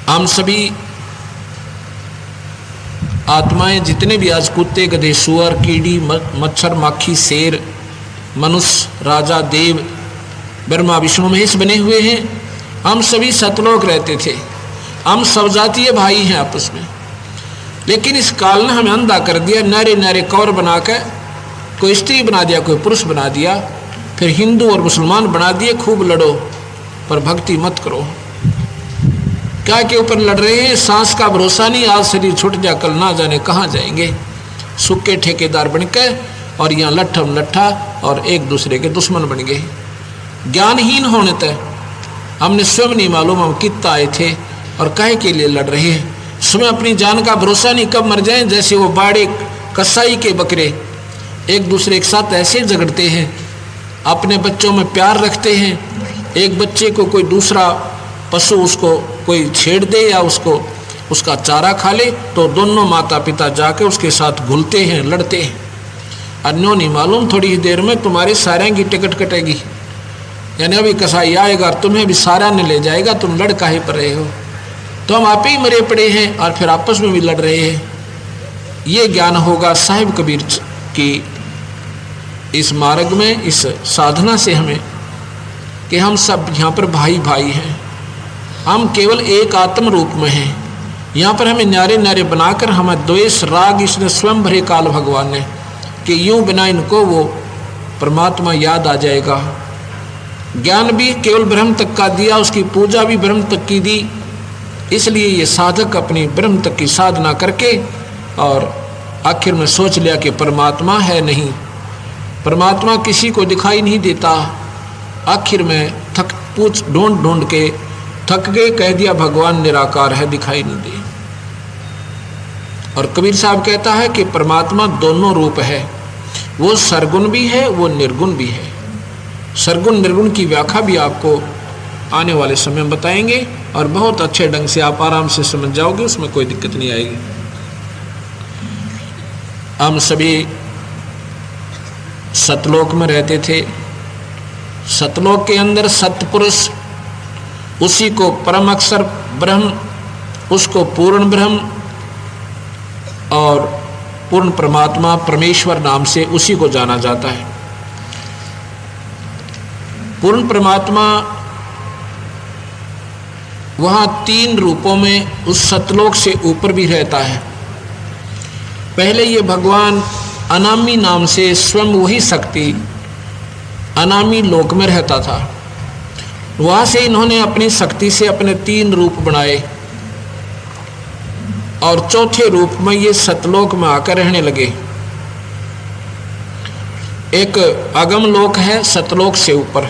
हम सभी आत्माएं जितने भी आज कुत्ते गधे सुअर कीड़ी मच्छर माखी शेर मनुष्य राजा देव ब्रह्मा विष्णु महेश बने हुए हैं, हम सभी सतलोक रहते थे। हम सब जातीय भाई हैं आपस में, लेकिन इस काल ने हमें अंधा कर दिया। नारे नारे कौर बनाकर कोई स्त्री बना दिया, कोई पुरुष बना दिया, फिर हिंदू और मुसलमान बना दिए। खूब लड़ो पर भक्ति मत करो। क्या के ऊपर लड़ रहे हैं? सांस का भरोसा नहीं, आज शरीर छूट जा कल ना जाने कहाँ जाएंगे। सुक्के ठेकेदार बनकर और यहाँ लट्ठम लट्ठा और एक दूसरे के दुश्मन बन गए। ज्ञानहीन होने तक हमने स्वयं नहीं मालूम हम कितना आए थे और काहे के लिए लड़ रहे हैं। स्वयं अपनी जान का भरोसा नहीं, कब मर जाएं। जैसे वो बाड़े कसाई के बकरे एक दूसरे के साथ ऐसे झगड़ते हैं, अपने बच्चों में प्यार रखते हैं। एक बच्चे को कोई दूसरा पशु उसको कोई छेड़ दे या उसका चारा खा ले तो दोनों माता पिता जाके उसके साथ घुलते हैं, लड़ते हैं। अन्यों नहीं मालूम थोड़ी ही देर में तुम्हारे सारे की टिकट कटेगी, यानी अभी कसाई आएगा और तुम्हें भी सारा ने ले जाएगा, तुम लड़ काहे पर रहे हो। तो हम आप ही मरे पड़े हैं और फिर आपस में भी लड़ रहे हैं। ये ज्ञान होगा साहिब कबीर की इस मार्ग में, इस साधना से हमें कि हम सब यहाँ पर भाई भाई हैं, हम केवल एक आत्म रूप में हैं। यहाँ पर हमें न्यारे न्यारे बनाकर हमें द्वेष राग इसने स्वयं भरे काल भगवान ने कि यूं बिना इनको वो परमात्मा याद आ जाएगा। ज्ञान भी केवल ब्रह्म तक का दिया, उसकी पूजा भी ब्रह्म तक की दी। इसलिए ये साधक अपनी ब्रह्म तक की साधना करके और आखिर में सोच लिया कि परमात्मा है नहीं, परमात्मा किसी को दिखाई नहीं देता। आखिर में ढूंढ ढूंढ के थक गए, कह दिया भगवान निराकार है, दिखाई नहीं दे। और कबीर साहब कहता है कि परमात्मा दोनों रूप है, वो सरगुण भी है, वो निर्गुण भी है। सरगुण निर्गुण की व्याख्या भी आपको आने वाले समय में बताएंगे और बहुत अच्छे ढंग से आप आराम से समझ जाओगे, उसमें कोई दिक्कत नहीं आएगी। हम सभी सतलोक में रहते थे। सतलोक के अंदर सतपुरुष, उसी को परम अक्षर ब्रह्म, उसको पूर्ण ब्रह्म और पूर्ण परमात्मा परमेश्वर नाम से उसी को जाना जाता है। पूर्ण परमात्मा वहाँ तीन रूपों में उस सतलोक से ऊपर भी रहता है। पहले ये भगवान अनामी नाम से स्वयं वही शक्ति अनामी लोक में रहता था। वहाँ से इन्होंने अपनी शक्ति से अपने तीन रूप बनाए और चौथे रूप में ये सतलोक में आकर रहने लगे। एक अगम लोक है सतलोक से ऊपर,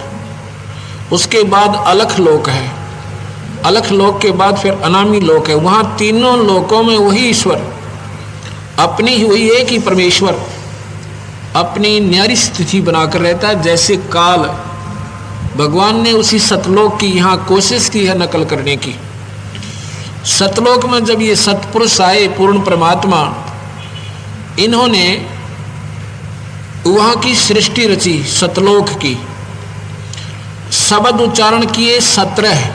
उसके बाद अलख लोक है, अलख लोक के बाद फिर अनामी लोक है। वहाँ तीनों लोकों में वही ईश्वर अपनी ही वही एक ही परमेश्वर अपनी न्यारी स्थिति बनाकर रहता है। जैसे काल भगवान ने उसी सतलोक की यहाँ कोशिश की है नकल करने की। सतलोक में जब ये सतपुरुष आए पूर्ण परमात्मा, इन्होंने वहाँ की सृष्टि रची सतलोक की। शब्द उच्चारण किए 17।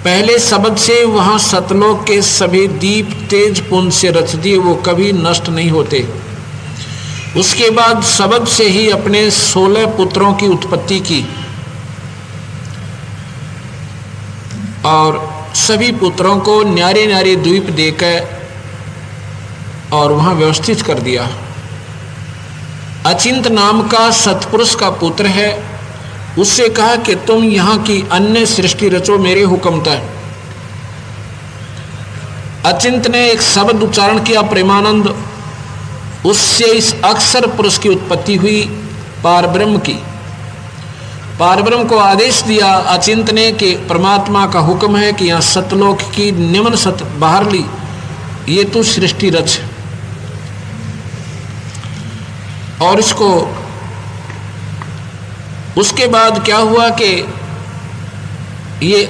पहले शब्द से वहाँ सतलोक के सभी दीप तेज पुंज से रच दिए, वो कभी नष्ट नहीं होते। उसके बाद शब्द से ही अपने 16 पुत्रों की उत्पत्ति की और सभी पुत्रों को न्यारे न्यारे द्वीप देकर और वहाँ व्यवस्थित कर दिया। अचिंत नाम का सतपुरुष का पुत्र है, उससे कहा कि तुम यहाँ की अन्य सृष्टि रचो मेरे हुक्म तक। अचिंत ने एक शब्द उच्चारण किया प्रेमानंद, उससे इस अक्षर पुरुष की उत्पत्ति हुई पारब्रह्म की। पारब्रह्म को आदेश दिया अचिंत ने कि परमात्मा का हुक्म है कि यहाँ सतलोक की निम्न सत बाहर ली, ये तू सृष्टि रच। और इसको उसके बाद क्या हुआ कि ये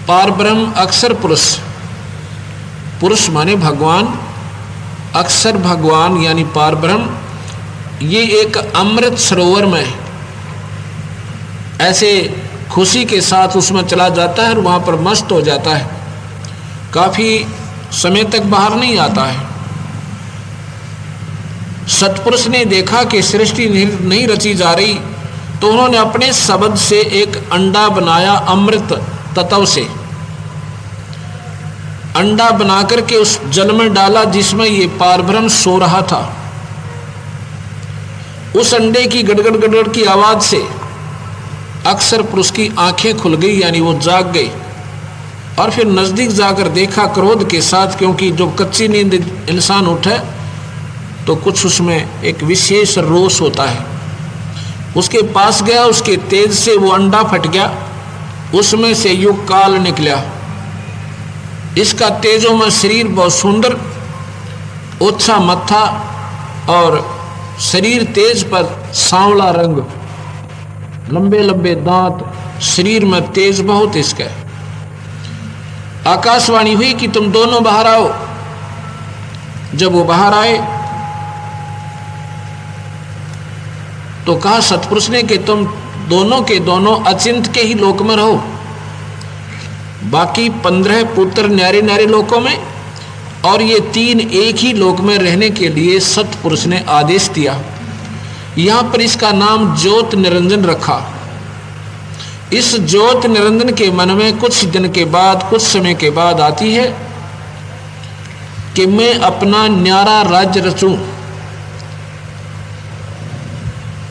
पारब्रह्म अक्षर पुरुष, पुरुष माने भगवान, अक्षर भगवान यानी पारब्रह्म, ये एक अमृत सरोवर में ऐसे खुशी के साथ उसमें चला जाता है और वहाँ पर मस्त हो जाता है। काफी समय तक बाहर नहीं आता है। सतपुरुष ने देखा कि सृष्टि नहीं रची जा रही, तो उन्होंने अपने शब्द से एक अंडा बनाया, अमृत तत्व से अंडा बना करके उस जल में डाला जिसमें ये पारब्रह्म सो रहा था। उस अंडे की गड़गड़ गड़गड़ की आवाज से अक्षर पुरुष की आंखें खुल गई, यानी वो जाग गई। और फिर नजदीक जाकर देखा क्रोध के साथ, क्योंकि जो कच्ची नींद इंसान उठे तो कुछ उसमें एक विशेष रोष होता है। उसके पास गया, उसके तेज से वो अंडा फट गया, उसमें से युग काल निकला। इसका तेजों में शरीर बहुत सुंदर, ओछा मत्था और शरीर तेज पर सांवला रंग, लंबे लंबे दांत, शरीर में तेज बहुत इसका। आकाशवाणी हुई कि तुम दोनों बाहर आओ। जब वो बाहर आए तो कहा सतपुरुष ने कि तुम दोनों के दोनों अचिंत के ही लोक में रहो, बाकी 15 पुत्र न्यारे न्यारे लोकों में, और ये 3 एक ही लोक में रहने के लिए सतपुरुष ने आदेश दिया। यहाँ पर इसका नाम ज्योत निरंजन रखा। इस ज्योत निरंजन के मन में कुछ दिन के बाद, कुछ समय के बाद आती है कि मैं अपना न्यारा राज्य रचूं,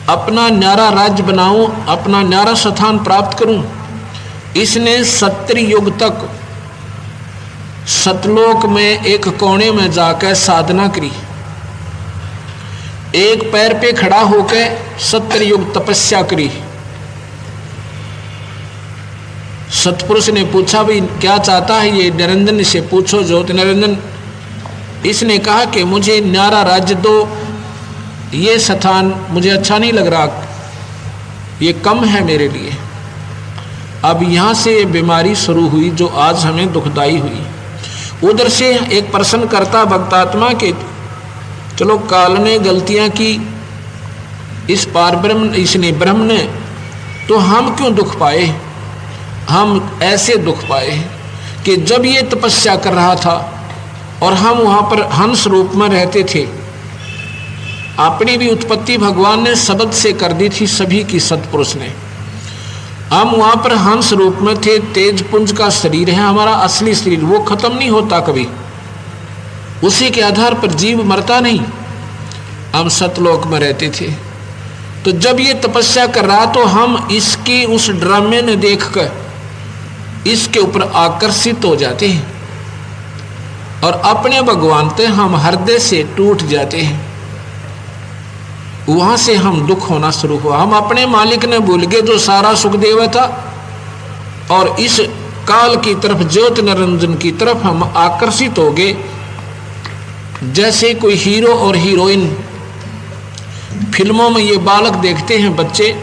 अपना न्यारा राज्य बनाऊं, अपना न्यारा स्थान प्राप्त करूं। इसने 70 युग तक सतलोक में एक कोने में जाकर साधना करी। एक पैर पे खड़ा होकर 70 युग तपस्या करी। सतपुरुष ने पूछा, भाई क्या चाहता है ये? निरंजन से पूछो, ज्योति निरंजन। इसने कहा कि मुझे न्यारा राज्य दो, ये स्थान मुझे अच्छा नहीं लग रहा, ये कम है मेरे लिए। अब यहाँ से ये बीमारी शुरू हुई जो आज हमें दुखदाई हुई। उधर से एक प्रश्न करता भक्तात्मा के, चलो काल ने गलतियाँ की, इस पारब्रह्म इसने ब्रह्म ने, तो हम क्यों दुख पाए? हम ऐसे दुख पाए कि जब ये तपस्या कर रहा था और हम वहाँ पर हंस रूप में रहते थे, अपनी भी उत्पत्ति भगवान ने शब्द से कर दी थी सभी की, सतपुरुष ने। हम वहाँ पर हंस रूप में थे, तेज पुंज का शरीर है हमारा, असली शरीर वो खत्म नहीं होता कभी, उसी के आधार पर जीव मरता नहीं। हम सतलोक में रहते थे, तो जब ये तपस्या कर रहा तो हम इसकी उस ड्रामे ने देखकर इसके ऊपर आकर्षित हो जाते हैं और अपने भगवान से हम हृदय से टूट जाते हैं। वहां से हम दुख होना शुरू हुआ। हम अपने मालिक ने भूल गए जो सारा सुख देवा था, और इस काल की तरफ, ज्योति निरंजन की तरफ हम आकर्षित हो गए। जैसे कोई हीरो और हीरोइन फिल्मों में ये बालक देखते हैं, बच्चे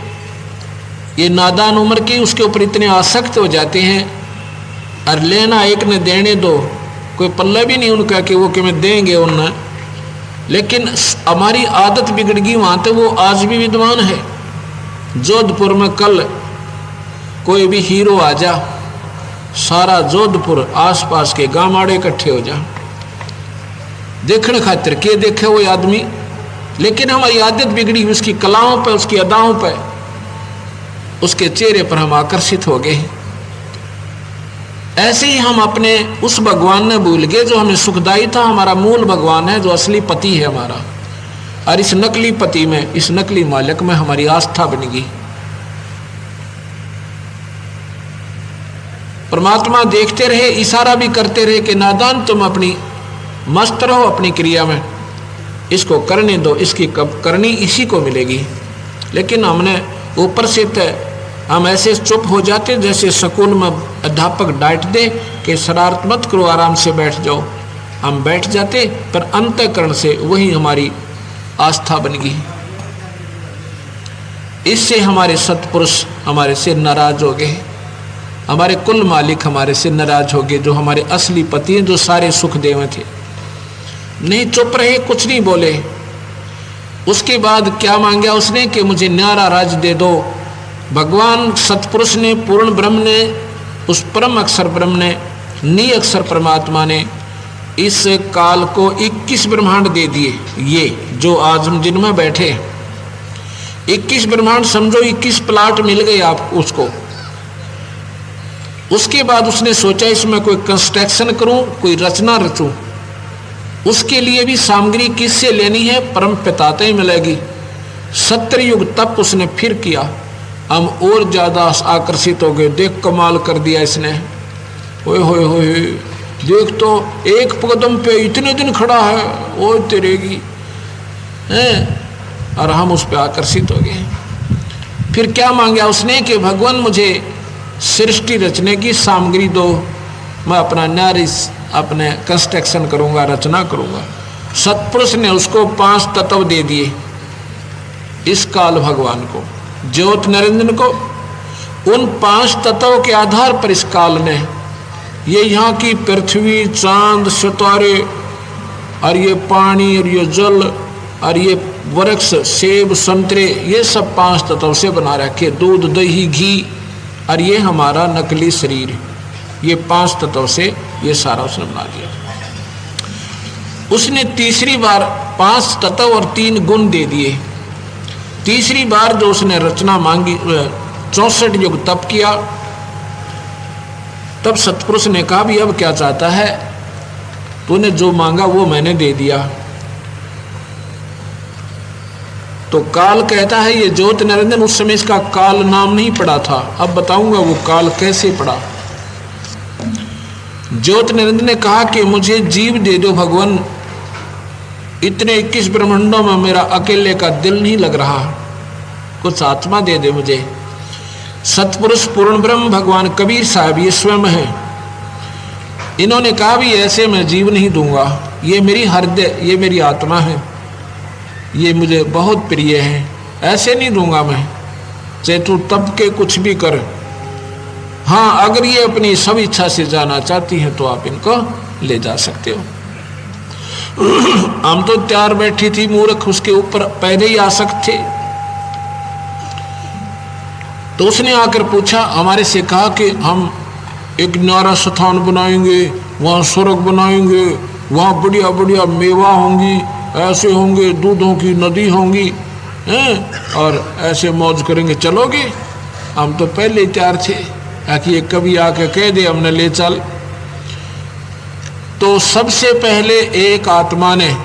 ये नादान उम्र के, उसके ऊपर इतने आसक्त हो जाते हैं, और लेना एक ने देने दो, कोई पल्ला भी नहीं उनका कि वो कि मैं देंगे उन्हें। लेकिन हमारी आदत बिगड़ गई वहाँ, तो वो आज भी विद्वान है। जोधपुर में कल कोई भी हीरो आ जा, सारा जोधपुर आसपास के गांवाड़े इकट्ठे हो जा देखने खातिर, के देखे वो आदमी। लेकिन हमारी आदत बिगड़ी, उसकी कलाओं पर, उसकी अदाओं पर, उसके चेहरे पर हम आकर्षित हो गए। ऐसे ही हम अपने उस भगवान ने भूल गए जो हमें सुखदाई था, हमारा मूल भगवान है, जो असली पति है हमारा। और इस नकली पति में, इस नकली मालिक में हमारी आस्था बन गई। परमात्मा देखते रहे, इशारा भी करते रहे कि नादान तुम अपनी मस्त रहो अपनी क्रिया में, इसको करने दो, इसकी करनी इसी को मिलेगी। लेकिन हमने ऊपर से हम ऐसे चुप हो जाते जैसे स्कूल में अध्यापक डांट दे कि शरारत मत करो, आराम से बैठ जाओ। हम बैठ जाते, पर अंतःकरण से वही हमारी आस्था बन गई। इससे हमारे सत्पुरुष हमारे से नाराज हो गए, हमारे कुल मालिक हमारे से नाराज हो गए, जो हमारे असली पति हैं, जो सारे सुख देव थे। नहीं चुप रहे, कुछ नहीं बोले। उसके बाद क्या मांगा उसने कि मुझे न्यारा राज दे दो। भगवान सतपुरुष ने, पूर्ण ब्रह्म ने, उस परम अक्षर ब्रह्म ने निअक्षर परमात्मा ने इस काल को 21 ब्रह्मांड दे दिए। ये जो आज हम जिनमें बैठे 21 ब्रह्मांड समझो, 21 प्लाट मिल गए आप उसको। उसके बाद उसने सोचा इसमें कोई कंस्ट्रक्शन करूं, कोई रचना रचूं। उसके लिए भी सामग्री किससे लेनी है? परम पिता से ही मिलेगी। सत्ययुग तप उसने फिर किया। हम और ज्यादा आकर्षित हो गए। देख कमाल कर दिया इसने, ओए होए होए, देख तो एक कदम पे इतने दिन खड़ा है, ओ तेरेगी हैं। और हम उस पर आकर्षित हो गए। फिर क्या मांगा उसने कि भगवान मुझे सृष्टि रचने की सामग्री दो, मैं अपना नारी अपने कंस्ट्रक्शन करूंगा, रचना करूंगा। सतपुरुष ने उसको 5 तत्व दे दिए इस काल भगवान को, ज्योत निरंजन को। उन 5 तत्वों के आधार पर इस काल ने ये यहाँ की पृथ्वी, चांद, सितारे और ये पानी और ये जल और ये वृक्ष, सेब, संतरे, ये सब 5 तत्व से बना रखे। दूध, दही, घी और ये हमारा नकली शरीर, ये 5 तत्व से ये सारा उसने बना दिया। उसने तीसरी बार 5 तत्व और 3 गुण दे दिए। तीसरी बार जो उसने रचना मांगी, 64 युग तप किया। तब सतपुरुष ने कहा भी अब क्या चाहता है? तूने जो मांगा वो मैंने दे दिया। तो काल कहता है ये ज्योत निरंजन, उस समय इसका काल नाम नहीं पड़ा था, अब बताऊंगा वो काल कैसे पड़ा। ज्योत निरंजन ने कहा कि मुझे जीव दे दो भगवान, इतने 21 ब्रह्मांडों में मेरा अकेले का दिल नहीं लग रहा, कुछ आत्मा दे दे मुझे। सतपुरुष पूर्ण ब्रह्म भगवान कबीर साहब ये स्वयं है। इन्होंने कहा भी ऐसे मैं जीव नहीं दूंगा, ये मेरी हृदय, ये मेरी आत्मा है, ये मुझे बहुत प्रिय है, ऐसे नहीं दूंगा मैं, चाहे तू तब के कुछ भी कर। हाँ, अगर ये अपनी सब इच्छा से जाना चाहती हैं तो आप इनको ले जा सकते हो। हम तो तैयार बैठी थी मूर्ख, उसके ऊपर पहले ही आसक्त थे। तो उसने आकर पूछा, हमारे से कहा कि हम एक न्यारा स्थान बनाएंगे, वहाँ स्वर्ग बनाएंगे, वहाँ बढ़िया बढ़िया मेवा होंगी, ऐसे होंगे, दूधों की नदी होंगी हैं, और ऐसे मौज करेंगे, चलोगे? हम तो पहले ही तैयार थे ताकि ये कभी आके कह दे हमने ले चल। तो सबसे पहले एक आत्मा ने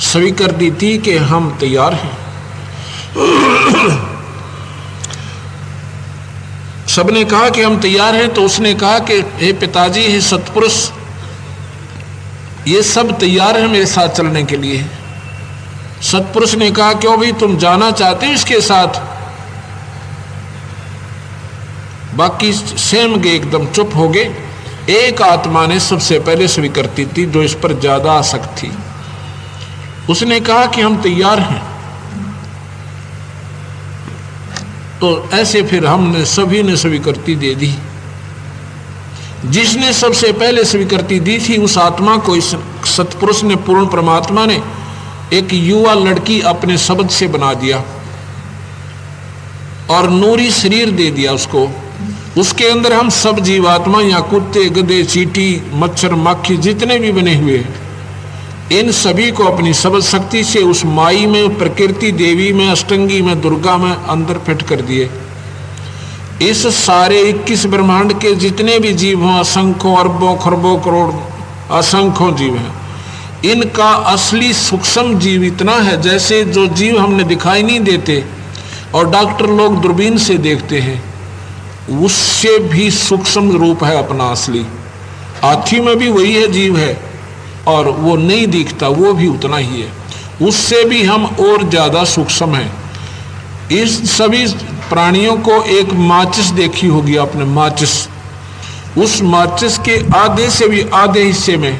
स्वीकार दी थी कि हम तैयार हैं। सबने कहा कि हम तैयार हैं। तो उसने कहा कि हे पिताजी, हे सतपुरुष, ये सब तैयार है मेरे साथ चलने के लिए। सतपुरुष ने कहा क्यों भाई, तुम जाना चाहते हो इसके साथ? बाकी सेम गए, एकदम चुप हो गए। एक आत्मा ने सबसे पहले स्वीकृति थी, जो इस पर ज्यादा आसक्त थी। उसने कहा कि हम तैयार हैं। तो ऐसे फिर हमने सभी ने स्वीकृति दे दी। जिसने सबसे पहले स्वीकृति दी थी उस आत्मा को इस सतपुरुष ने, पूर्ण परमात्मा ने, एक युवा लड़की अपने शब्द से बना दिया और नूरी शरीर दे दिया उसको। उसके अंदर हम सब जीवात्मा, या कुत्ते, गधे, चींटी, मच्छर, माखी जितने भी बने हुए हैं, इन सभी को अपनी शब्द शक्ति से उस माई में, प्रकृति देवी में, अष्टंगी में, दुर्गा में अंदर फिट कर दिए। इस सारे 21 ब्रह्मांड के जितने भी जीव हैं, असंख्यों, अरबों, खरबों, करोड़, असंख्यों जीव हैं, इनका असली सूक्ष्म जीव इतना है, जैसे जो जीव हमने दिखाई नहीं देते और डॉक्टर लोग दूरबीन से देखते हैं, उससे भी सूक्ष्म रूप है अपना असली। हाथी में भी वही है, जीव है, और वो नहीं दिखता, वो भी उतना ही है। उससे भी हम और ज्यादा सूक्ष्म हैं। इस सभी प्राणियों को एक माचिस देखी होगी आपने, माचिस। उस माचिस के आधे से भी आधे हिस्से में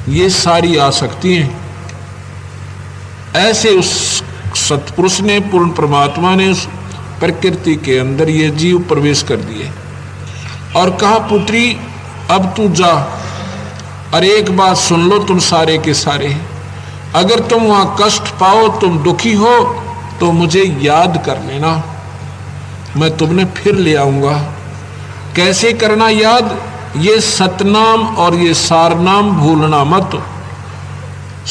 ये सारी आ सकती हैं। ऐसे उस सतपुरुष ने, पूर्ण परमात्मा ने उस प्रकृति के अंदर ये जीव प्रवेश कर दिए और कहा, पुत्री अब तू जा, और एक बात सुन लो तुम सारे के सारे, अगर तुम वहां कष्ट पाओ, तुम दुखी हो, तो मुझे याद कर लेना, मैं तुमने फिर ले आऊंगा। कैसे करना याद? ये सतनाम और ये सारनाम भूलना मत।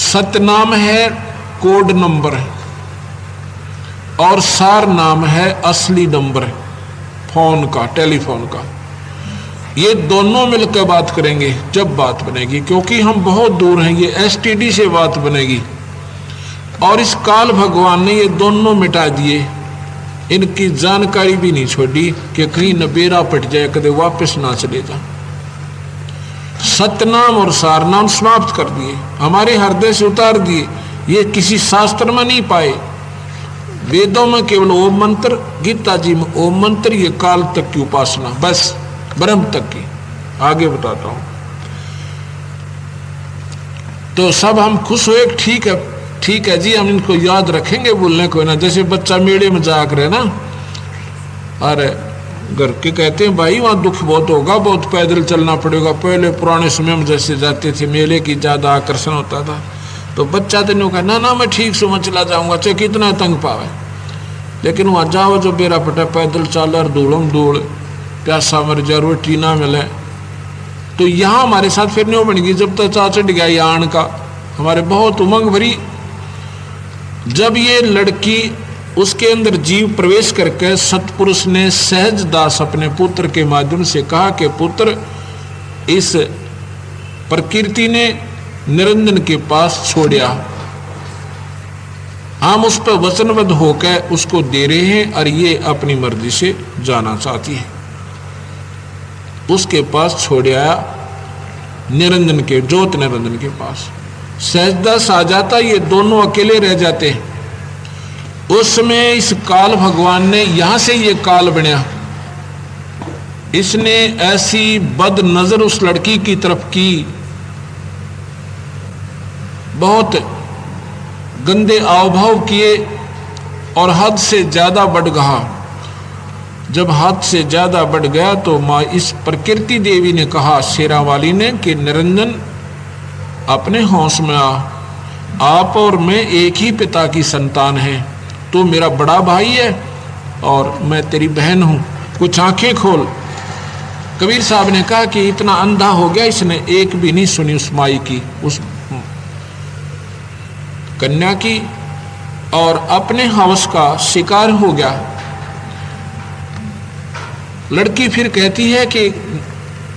सतनाम है कोड नंबर है और सार नाम है असली नंबर है फोन का, टेलीफोन का। ये दोनों मिलकर बात करेंगे जब बात बनेगी, क्योंकि हम बहुत दूर हैं। ये एसटीडी से बात बनेगी और इस काल भगवान ने ये दोनों मिटा दिए। इनकी जानकारी भी नहीं छोड़ी कि कहीं न बेरा पट जाए, कदे वापस ना चले जा। सतनाम और सारनाम समाप्त कर दिए, हमारे हृदय से उतार दिए। ये किसी शास्त्र में नहीं पाए। वेदों में केवल ओम मंत्र, गीता जी में ओम मंत्र, ये काल तक की उपासना, बस ब्रह्म तक की। आगे बताता हूं। तो सब हम खुश हुए, ठीक है ठीक है जी, हम इनको याद रखेंगे, बोलने को ना। जैसे बच्चा मेले में जाकर है ना, अरे घर के कहते हैं भाई वहाँ दुख बहुत होगा, बहुत पैदल चलना पड़ेगा। पहले पुराने समय में जैसे जाते थे, मेले की ज़्यादा आकर्षण होता था। तो बच्चा तो नहीं कहा ना मैं ठीक से मैं चला जाऊँगा, चाहे कितना तंग पावे। लेकिन वहाँ जाओ जो बेरा पटा पैदल चाल और धूलम धूल, प्यासा मर जा, रोटी ना मिले। तो यहाँ हमारे साथ फिर नहीं बन गई। जब तक चा चढ़ गया यान का, हमारे बहुत उमंग भरी। जब ये लड़की उसके अंदर जीव प्रवेश करके सतपुरुष ने सहज दास अपने पुत्र के माध्यम से कहा कि पुत्र, इस प्रकृति ने निरंजन के पास छोड़ा, हम उस पर वचनबद्ध होकर उसको दे रहे हैं और ये अपनी मर्जी से जाना चाहती है। उसके पास छोड़ा निरंजन के, ज्योत निरंजन के पास। सहजदास आ जाता, ये दोनों अकेले रह जाते हैं। उस समय इस काल भगवान ने, यहां से ये काल बनया, इसने ऐसी बद नजर उस लड़की की तरफ की, बहुत गंदे आवभाव किए और हद से ज्यादा बढ़ गया। जब हद से ज्यादा बढ़ गया तो माँ इस प्रकृति देवी ने कहा, शेरा वाली ने, कि निरंजन अपने होश में आ, आप और मैं एक ही पिता की संतान हैं। तो मेरा बड़ा भाई है और मैं तेरी बहन हूं, कुछ आंखें खोल। कबीर साहब ने कहा कि इतना अंधा हो गया, इसने एक भी नहीं सुनी उस माई की, उस कन्या की, और अपने हवस का शिकार हो गया। लड़की फिर कहती है कि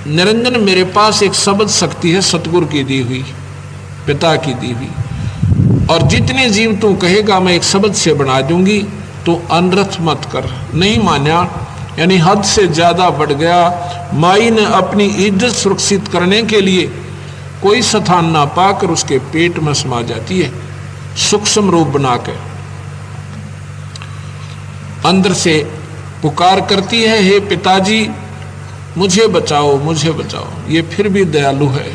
निरंजन, मेरे पास एक शब्द शक्ति है, सतगुरु की दी हुई, पिता की दी हुई, और जितने जीव तू कहेगा मैं एक शब्द से बना दूंगी, तो अनर्थ मत कर। नहीं माना, यानी हद से ज्यादा बढ़ गया। माई ने अपनी इज्जत सुरक्षित करने के लिए कोई स्थान ना पाकर उसके पेट में समा जाती है, सूक्ष्म रूप बनाकर अंदर से पुकार करती है, हे पिताजी मुझे बचाओ, मुझे बचाओ। ये फिर भी दयालु है।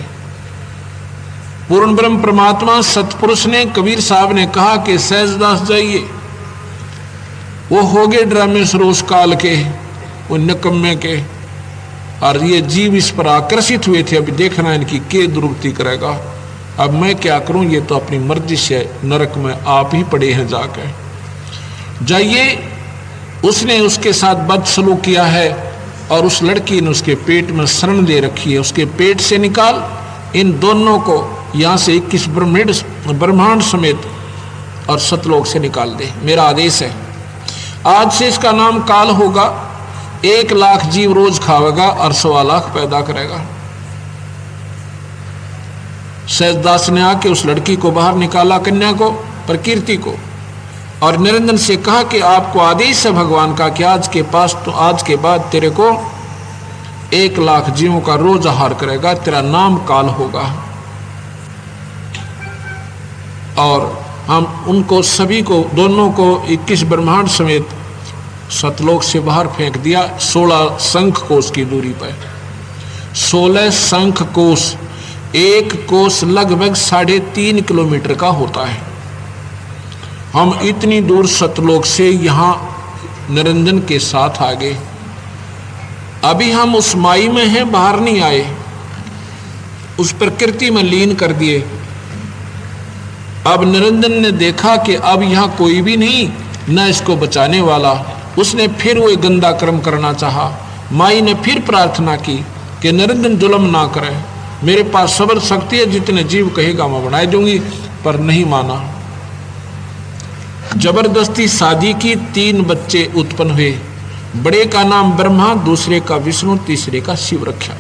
पूर्ण ब्रह्म परमात्मा सतपुरुष ने, कबीर साहब ने कहा कि सहजदास जाइए, वो हो गए ड्रामे सरोस काल के, वो निकम्मे के, और ये जीव इस पर आकर्षित हुए थे। अभी देखना इनकी के दुर्गति करेगा। अब मैं क्या करूं, ये तो अपनी मर्जी से नरक में आप ही पड़े हैं, जाके जाइए। उसने उसके साथ बदसलूक किया है और उस लड़की ने उसके पेट में शरण दे रखी है। उसके पेट से निकाल इन दोनों को, यहाँ से 21 ब्रह्मांड समेत और सतलोक से निकाल दे, मेरा आदेश है। आज से इसका नाम काल होगा। 1 लाख जीव रोज खावेगा और 1.25 लाख पैदा करेगा। सहजदास ने आके उस लड़की को बाहर निकाला, कन्या को, प्रकृति को, और निरंजन से कहा कि आपको आदेश है भगवान का कि आज के बाद तेरे को 1 लाख जीवों का रोज आहार करेगा, तेरा नाम काल होगा। और हम उनको सभी को, दोनों को 21 ब्रह्मांड समेत सतलोक से बाहर फेंक दिया। 16 शंख कोश की दूरी पर, 16 शंख कोश। 1 कोश लगभग 3.5 किलोमीटर का होता है। हम इतनी दूर सतलोक से यहाँ निरंजन के साथ आ गए। अभी हम उस माई में हैं, बाहर नहीं आए, उस प्रकृति में लीन कर दिए। अब निरंजन ने देखा कि अब यहाँ कोई भी नहीं, न इसको बचाने वाला। उसने फिर वो गंदा कर्म करना चाहा। माई ने फिर प्रार्थना की कि निरंजन जुल्म ना करे, मेरे पास सब्र शक्ति है, जितने जीव कहेगा मैं बढ़ाई दूंगी, पर नहीं माना। जबरदस्ती शादी की, 3 बच्चे उत्पन्न हुए। बड़े का नाम ब्रह्मा, दूसरे का विष्णु, तीसरे का शिव रखा।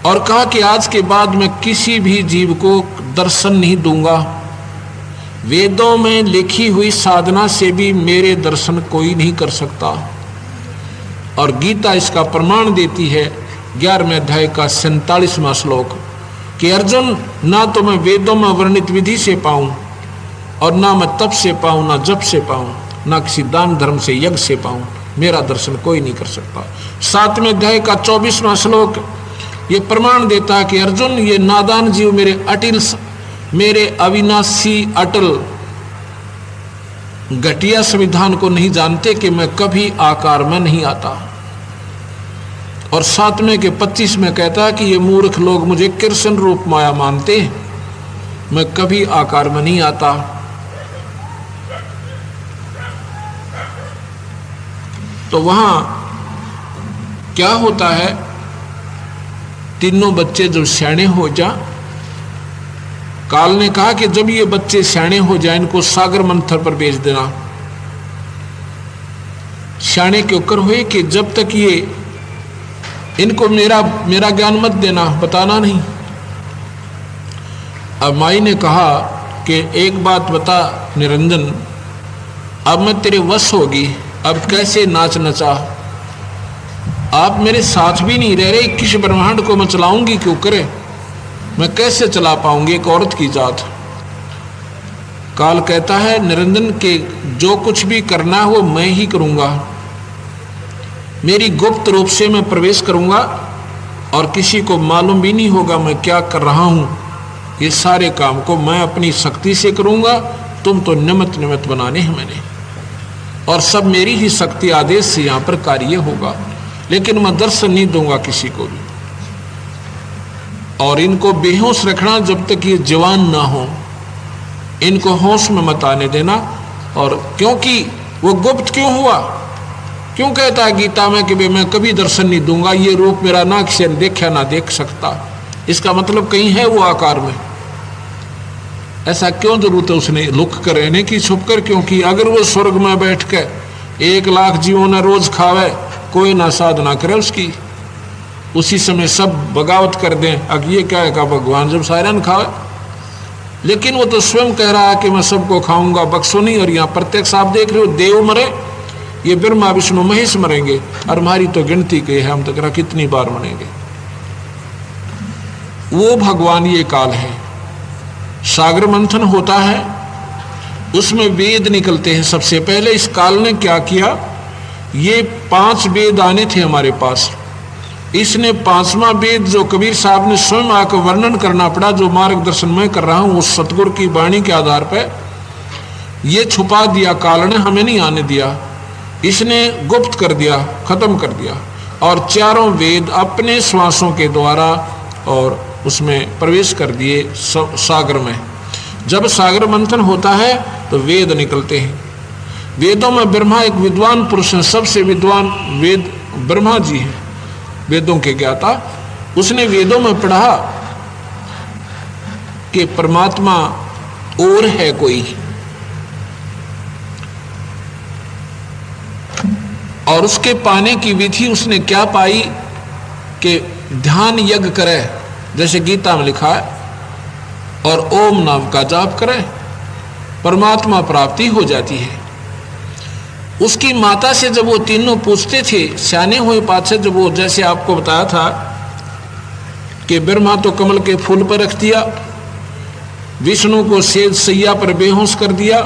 और कहा कि आज के बाद मैं किसी भी जीव को दर्शन नहीं दूंगा। वेदों में लिखी हुई साधना से भी मेरे दर्शन कोई नहीं कर सकता। और गीता इसका प्रमाण देती है 11वें अध्याय का 47वां श्लोक कि अर्जुन, ना तो मैं वेदों में वर्णित विधि से पाऊं, और ना मैं तप से पाऊं, ना जप से पाऊं, ना किसी दान धर्म से यज्ञ से पाऊं, मेरा दर्शन कोई नहीं कर सकता। 7वें अध्याय का 24वां श्लोक ये प्रमाण देता है कि अर्जुन, ये नादान जीव मेरे अविनाशी अटल घटिया संविधान को नहीं जानते कि मैं कभी आकार में नहीं आता। और 7वें के 25 में कहता है कि ये मूर्ख लोग मुझे कृष्ण रूप माया मानते, मैं कभी आकार में नहीं आता। तो वहां क्या होता है, तीनों बच्चे जब सयाने हो जा, काल ने कहा कि जब ये बच्चे सयाने हो जाए इनको सागर मंथन पर भेज देना। सयाने के ऊपर हुए कि जब तक ये इनको मेरा ज्ञान मत देना, बताना नहीं। अब माई ने कहा कि एक बात बता निरंजन, अब मैं तेरे वश होगी, अब कैसे नाच नचा, आप मेरे साथ भी नहीं रह रहे, किस ब्रह्मांड को मैं चलाऊंगी क्यों करे, मैं कैसे चला पाऊंगी एक औरत की जात। काल कहता है निरंजन के जो कुछ भी करना है वो मैं ही करूंगा, मेरी गुप्त रूप से मैं प्रवेश करूंगा और किसी को मालूम भी नहीं होगा मैं क्या कर रहा हूं। ये सारे काम को मैं अपनी शक्ति से करूंगा, तुम तो निमित्त बनाने हैं मैंने, और सब मेरी ही शक्ति आदेश से यहां पर कार्य होगा, लेकिन मैं दर्शन नहीं दूंगा किसी को भी। और इनको बेहोश रखना जब तक ये जवान ना हो, इनको होश में मत आने देना। और क्योंकि वो गुप्त क्यों हुआ, क्यों कहता है गीता में कि मैं कभी दर्शन नहीं दूंगा, ये रूप मेरा ना किसी ने देखा ना देख सकता, इसका मतलब कहीं है वो आकार में। ऐसा क्यों जरूरत है उसने लुक कर रहने की, छुप कर? क्योंकि अगर वो स्वर्ग में बैठ के 1 लाख जीवों ने रोज खावे, कोई ना साधना करे उसकी, उसी समय सब बगावत कर दें, अब ये क्या है का भगवान जब सायरन खावे। लेकिन वो तो स्वयं कह रहा है कि मैं सबको खाऊंगा, बख्शो नहीं। और यहाँ प्रत्यक्ष आप देख रहे हो, देव मरे, ये ब्रह्मा विष्णु महेश मरेंगे, और हमारी तो गिनती के है, हम तो कह कितनी बार मरेंगे। वो भगवान ये काल है। सागर मंथन होता है, उसमें वेद निकलते हैं। सबसे पहले इस काल ने क्या किया, ये 5 वेद आने थे हमारे पास, इसने 5वां वेद जो कबीर साहब ने स्वयं आकर वर्णन करना पड़ा, जो मार्गदर्शन मैं कर रहा हूं उस सतगुरु की वाणी के आधार पर, ये छुपा दिया काल ने, हमें नहीं आने दिया, इसने गुप्त कर दिया, खत्म कर दिया। और 4 वेद अपने श्वासों के द्वारा और उसमें प्रवेश कर दिए सागर में। जब सागर मंथन होता है तो वेद निकलते हैं। वेदों में ब्रह्मा एक विद्वान पुरुष है, सबसे विद्वान वेद ब्रह्मा जी हैं, वेदों के ज्ञाता। उसने वेदों में पढ़ा कि परमात्मा और है कोई, और उसके पाने की विधि उसने क्या पाई कि ध्यान यज्ञ करे, जैसे गीता में लिखा है, और ओम नाम का जाप करे, परमात्मा प्राप्ति हो जाती है। उसकी माता से जब वो तीनों पूछते थे, सियाने हुए पाछे, जब वो जैसे आपको बताया था कि ब्रह्मा तो कमल के फूल पर रख दिया, विष्णु को सेज सैया पर बेहोश कर दिया,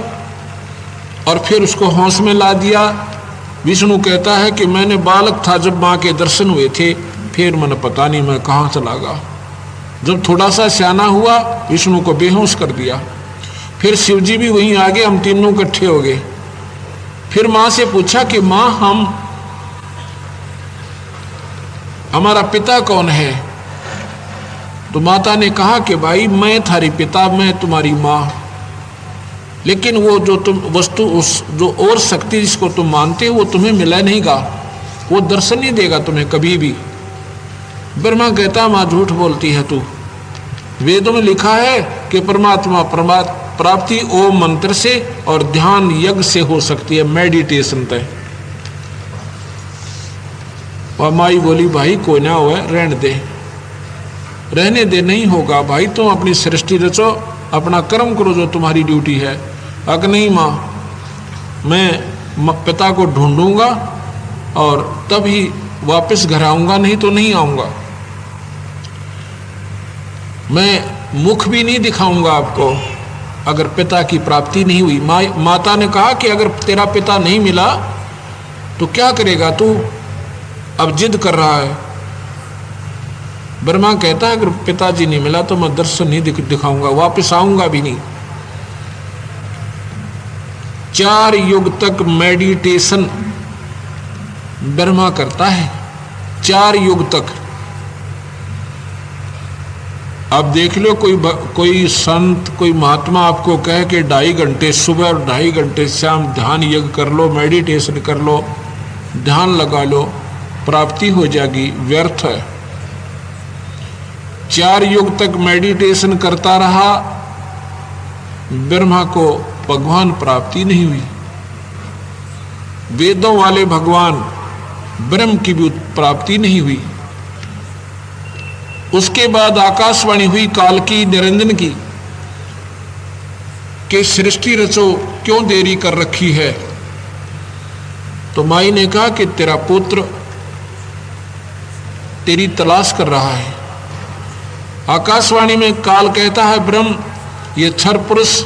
और फिर उसको होश में ला दिया। विष्णु कहता है कि मैंने बालक था जब माँ के दर्शन हुए थे, फिर मैंने पता नहीं मैं कहाँ चला गया। जब थोड़ा सा सियाना हुआ, विष्णु को बेहोश कर दिया, फिर शिवजी भी वहीं आ गए, हम तीनों इकट्ठे हो गए। फिर माँ से पूछा कि माँ हमारा पिता कौन है? तो माता ने कहा कि भाई मैं थारी पिता, मैं तुम्हारी माँ, लेकिन वो जो तुम वस्तु, उस जो और शक्ति जिसको तुम मानते हो वो तुम्हें मिला नहीं गा। वो दर्शन नहीं देगा तुम्हें कभी भी। ब्रह्मा कहता माँ झूठ बोलती है तू, वेदों में लिखा है कि परमात्मा प्राप्ति ओम मंत्र से और ध्यान यज्ञ से हो सकती है, मेडिटेशन तय। और माई बोली भाई कोई ना हो, रहने दे, रहने दे, नहीं होगा भाई, तुम अपनी सृष्टि रचो, अपना कर्म करो जो तुम्हारी ड्यूटी है। अगर नहीं माँ, मैं पिता को ढूंढूंगा और तभी वापस घर आऊंगा, नहीं तो नहीं आऊंगा। मैं मुख भी नहीं दिखाऊंगा आपको अगर पिता की प्राप्ति नहीं हुई। माता ने कहा कि अगर तेरा पिता नहीं मिला तो क्या करेगा तू, अब जिद कर रहा है। ब्रह्मा कहता है अगर पिताजी नहीं मिला तो मैं दर्शन नहीं दिखाऊंगा, वापस आऊंगा भी नहीं। 4 युग तक मेडिटेशन ब्रह्मा करता है, 4 युग तक। अब देख लो कोई संत, कोई महात्मा आपको कहे कि 2.5 घंटे सुबह और 2.5 घंटे शाम ध्यान यज्ञ कर लो, मेडिटेशन कर लो, ध्यान लगा लो, प्राप्ति हो जाएगी, व्यर्थ है। 4 युग तक मेडिटेशन करता रहा, ब्रह्मा को भगवान प्राप्ति नहीं हुई। वेदों वाले भगवान ब्रह्म की भी प्राप्ति नहीं हुई। उसके बाद आकाशवाणी हुई काल की, निरंजन की, कि सृष्टि रचो, क्यों देरी कर रखी है। तो माई ने कहा कि तेरा पुत्र तेरी तलाश कर रहा है। आकाशवाणी में काल कहता है ब्रह्म, ये क्षर पुरुष,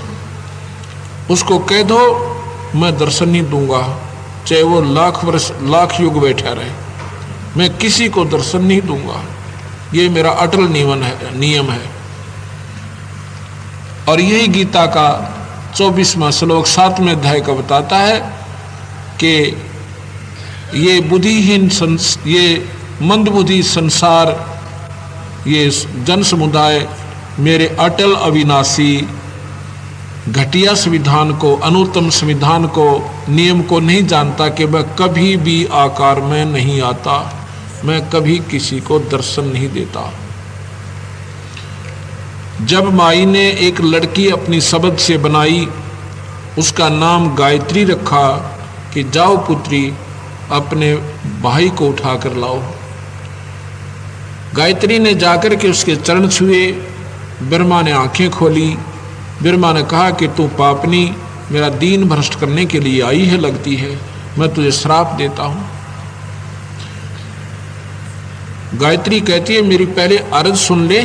उसको कह दो मैं दर्शन नहीं दूंगा, चाहे वो 1,00,000 वर्ष 1,00,000 युग बैठा रहे, मैं किसी को दर्शन नहीं दूंगा। ये मेरा अटल नियम है। और यही गीता का 24वां श्लोक 7वें अध्याय का बताता है कि ये बुद्धिहीन ये मंदबुद्धि संसार, ये जन समुदाय मेरे अटल अविनाशी घटिया संविधान को, अनुत्तम संविधान को, नियम को नहीं जानता कि मैं कभी भी आकार में नहीं आता, मैं कभी किसी को दर्शन नहीं देता। जब माई ने एक लड़की अपनी शब्द से बनाई, उसका नाम गायत्री रखा कि जाओ पुत्री अपने भाई को उठा कर लाओ। गायत्री ने जाकर के उसके चरण छुए। ब्रह्मा ने आंखें खोली। ब्रह्मा ने कहा कि तू पापनी मेरा दीन भ्रष्ट करने के लिए आई है लगती है, मैं तुझे श्राप देता हूं। गायत्री कहती है मेरी पहले अर्ज सुन ले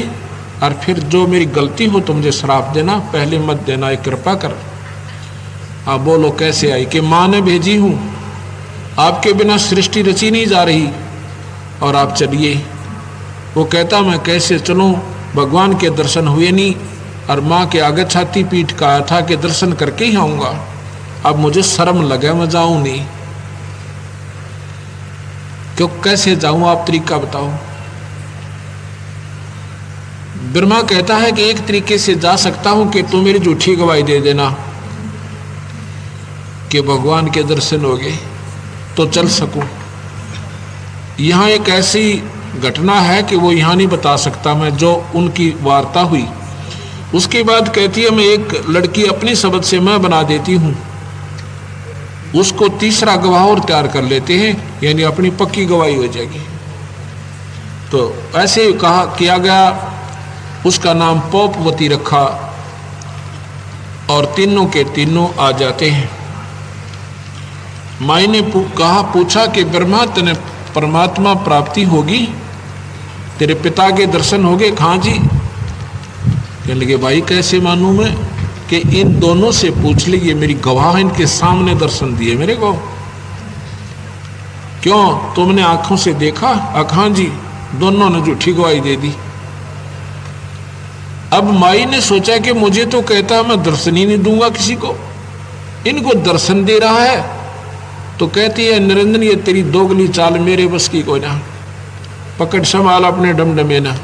और फिर जो मेरी गलती हो तो मुझे श्राप देना, पहले मत देना, एक कृपा कर। आप बोलो कैसे आई? कि माँ ने भेजी हूं, आपके बिना सृष्टि रची नहीं जा रही और आप चलिए। वो कहता मैं कैसे चलूं, भगवान के दर्शन हुए नहीं और माँ के आगे छाती पीट का आया था कि दर्शन करके ही आऊँगा। अब मुझे शर्म लगे, मैं जाऊँ नहीं। क्यों, कैसे जाऊँ, आप तरीका बताओ। ब्रह्मा कहता है कि एक तरीके से जा सकता हूं कि तू मेरी झूठी गवाही दे देना कि भगवान के दर्शन हो गए तो चल सकूं। यहाँ एक ऐसी घटना है कि वो यहाँ नहीं बता सकता मैं, जो उनकी वार्ता हुई। उसके बाद कहती है मैं एक लड़की अपनी शब्द से मैं बना देती हूँ, उसको तीसरा गवाह और तैयार कर लेते हैं, यानी अपनी पक्की गवाही हो जाएगी। तो ऐसे कहा किया गया। उसका नाम पौपवती रखा और तीनों के तीनों आ जाते हैं। माई ने पूछा कि ब्रह्मा तेने परमात्मा प्राप्ति होगी, तेरे पिता के दर्शन हो गए? हाँ जी। कहने लगे भाई कैसे मानूं मैं? कि इन दोनों से पूछ लीजिए, मेरी गवाह इनके सामने दर्शन दिए मेरे को। क्यों, तुमने आंखों से देखा? हाँ जी। दोनों ने झूठी गवाही दे दी। अब माई ने सोचा कि मुझे तो कहता है मैं दर्शन ही नहीं दूंगा किसी को, इनको दर्शन दे रहा है। तो कहती है निरंजन ये तेरी दोगली चाल मेरे बस की कोई ना, पकड़ संभाल अपने डमडमे ना।